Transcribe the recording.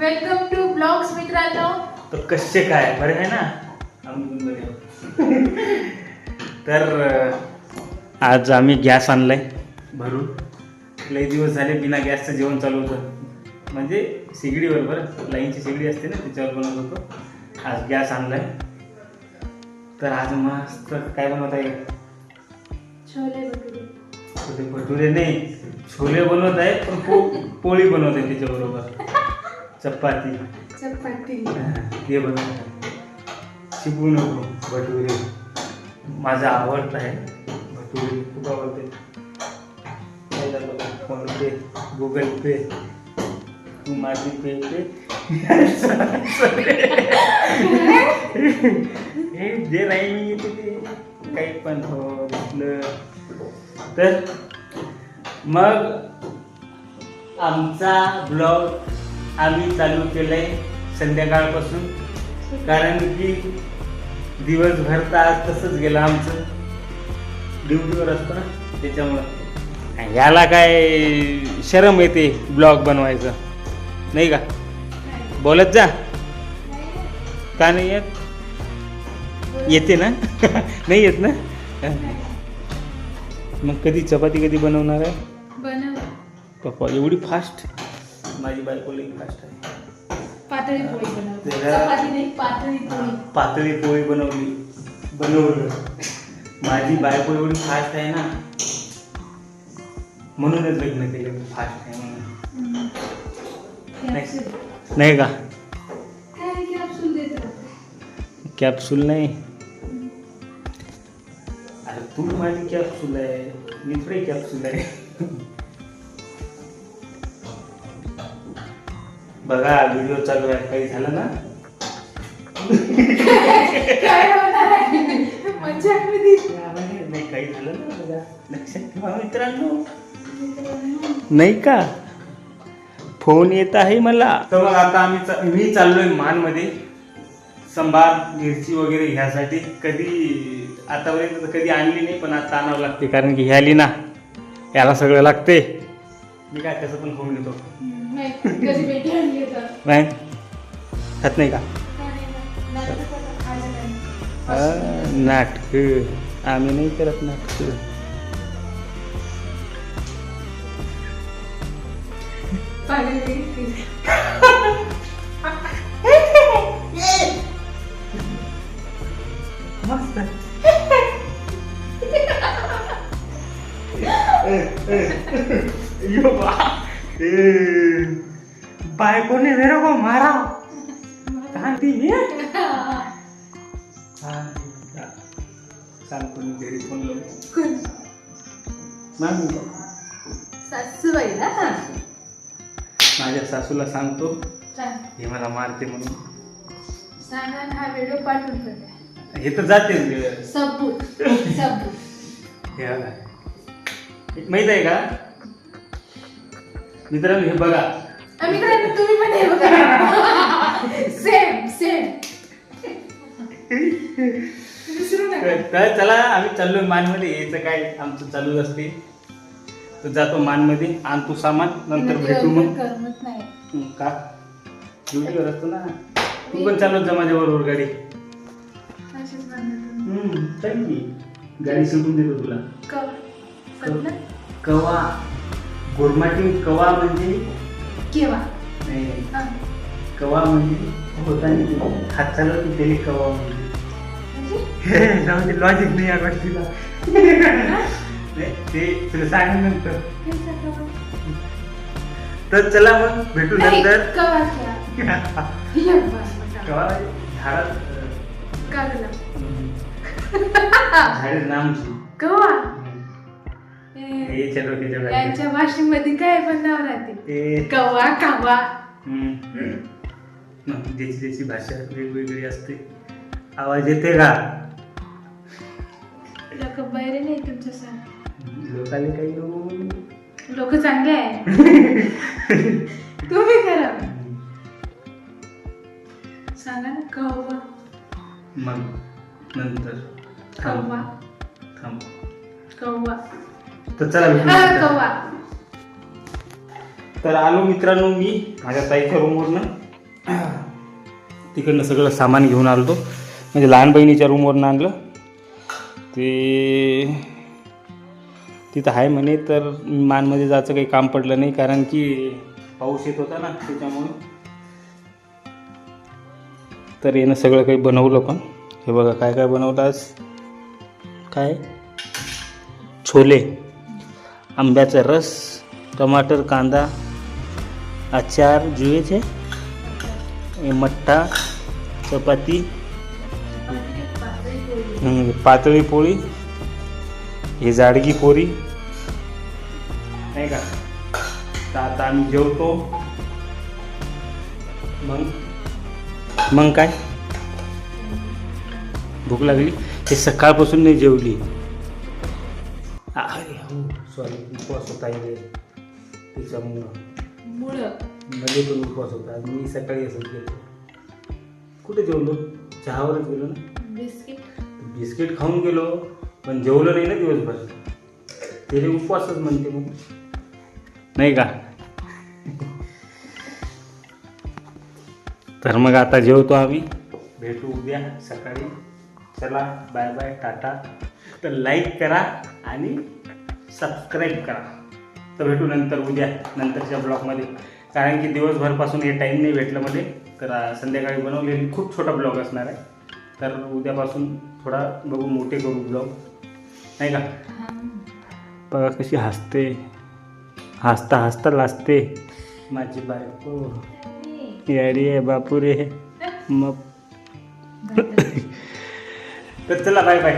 Welcome to blogs मित्रांनो. तर कसे काय बरे आहे ना. आम्ही बरे आहोत. तर आज आम्ही गॅस आणलाय भरून. लई दिवस झाले बिना गॅसचं जेवण चालू होतं. म्हणजे शेगडीवर बरं, लाईनची शेगडी असते ना त्याच्यावर बनवत होतो. आज गॅस आणलाय. तर आज मस्त काय बनवत आहे? छोले भटुरे. छोले भटुरे नाही, छोले बनवत आहे पण पोळी बनवत आहे त्याच्याबरोबर. चपाती हे बनवत आहे. शिकू नको भटुरे. माझा आवडता आहे भटुरे, खूप आवडते. काय झालं? फोन पे, गुगल पे, तू माझी पे हे जे नाही मी येते ते काही पण हो घेतलं. तर मग आमचा ब्लॉग आम्ही चालू केलाय संध्याकाळपासून, कारण की दिवसभर तर आज तसंच गेलं आमचं. ड्युटीवर असतो ना त्याच्यामुळं याला काय शरम येते ब्लॉग बनवायचं नाही का? बोलत जा. का नाही येत? येते ना? नाही येत ना? मग कधी चपाती कधी बनवणार आहे? बनव. पप्पा एवढी फास्ट? माझी बायको लई फास्ट आहे. पातळी पोळी बनव. चपाती नाही, पातळी पोळी. पातळी पोळी बनवलं. माझी बायको एवढी फास्ट आहे ना, म्हणूनच लग्न केलं. फास्ट आहे म्हणून. नाही का? काय कॅप्सूल देत? कॅप्सूल नाही. अरे तू माझी कॅप्सूल आहे, मी थोडी कॅप्सूल आहे. बघा व्हिडिओ चालू आहे. काही झालं ना? काय होणार आहे? मजा आली. नाही काही झालं ना? बघा लक्षात ठेवा मित्रांनो. नाही का? फोन येत आहे मला. तर मग आता मी चाललोय मानमध्ये संभार मिरची वगैरे ह्यासाठी. आतापर्यंत कधी आणली नाही, पण आता आणावं लागते कारण की ह्याली ना याला सगळं लागते. मी काय कसं पण खाऊन घेतो. नाही, कधी भेटी आणली तर. नाही खात नाही का? नाटक आम्ही नाही करत नाटक. मस्त. बायको ने मेरे को मारा. सांगतो मी घरी फोन लावून. सासूबाई ना? माझ्या सासूला सांगतो सांग. हे मला मारते म्हणून. सांगा ना, हा व्हिडिओ पाठवून टाका. हे तर जाते सबूत. हे बघा, माहित आहे का मित्रांनो? हे बघा. मित्रांनो तुम्ही पण हे बघा. सेम. विसरू नका. तर चला आम्ही चाललोय मानमध्ये. यायचं काय आमचं चालूच असते. तर जातो मानमध्ये, आणतो सामान, नंतर भेटू. मग करमत नाही का? ड्युटीवर असतो ना. तू पण चालवत जा माझ्या बरोबर गाडी. चल की गाडी शिकून देतो तुला. कवा गोरमाटी. कवा म्हणजे केव्हा? नाही, कवा म्हणजे होता हात चालवत त्याला कवा म्हणजे. लॉजिक नाही या गोष्टीला. ते तुला सांग नंतर. तर चला मग भेटू नंतर. कवा झाडात झाडे नामची कवा. यांच्या भाषेमध्ये काय पण नाव राहते. कवा कवा. ज्याची भाषा वेगवेगळी असते. आवाज येते का? लोक बरे नाही तुमच्या. लोकाले काही लोक चांगले आहे. तुम्ही करा. सांगा ना कवा. मग नंतर कवा. तर चला कवा. तर आलो मित्रांनो मी माझ्या ताईच्या रूमवरनं. तिकडनं सगळं सामान घेऊन आलो तो, म्हणजे लहान बहिणीच्या रूमवरून आणलं ते. तिथं आहे म्हणे, तर मानमध्ये जायचं काही काम पडलं नाही कारण की पाऊस येत होता ना त्याच्यामुळे. तर यानं सगळं काही बनवलं. पण हे बघा काय काय बनवलं आज. काय छोले, आंब्याचा रस, टमाटर, कांदा, अचार, जुएचे, मठ्ठा, चपाती, पातळी पोळी, हे जाडगी पोळी नाही का. तर आता आम्ही जेवतो. मग काय भूक लागली. हे सकाळपासून नाही जेवली. अरे हो सॉरी, उपवास होता इथे त्याच्यामुळं. मध्ये पण उपवास होता. मी सकाळी असंच गेलो. कुठे जेवलो? चहावरच गेलो ना. बिस्किट खाऊन गेलो पण जेवलं नाही ना दिवसभर. ते उपवासच म्हणते मग नाही का. तर मग आता जेवतो आम्ही. भेटू उद्या सकाळी. चला बाय बाय, टाटा. तर लाईक करा आणि सबस्क्राईब करा. तर भेटू नंतर उद्या नंतरच्या ब्लॉगमध्ये, कारण की दिवसभरपासून हे टाईम नाही भेटलं मध्ये. तर संध्याकाळी बनवलेली खूप छोटा ब्लॉग असणार आहे. तर उद्यापासून थोडा बघू मोठे करू ब्लॉग नाही का. बघा कशी हसते, हसता हसता लाजते माझी बायको. याडी आहे बापू रे. मग तर चला बाय बाय.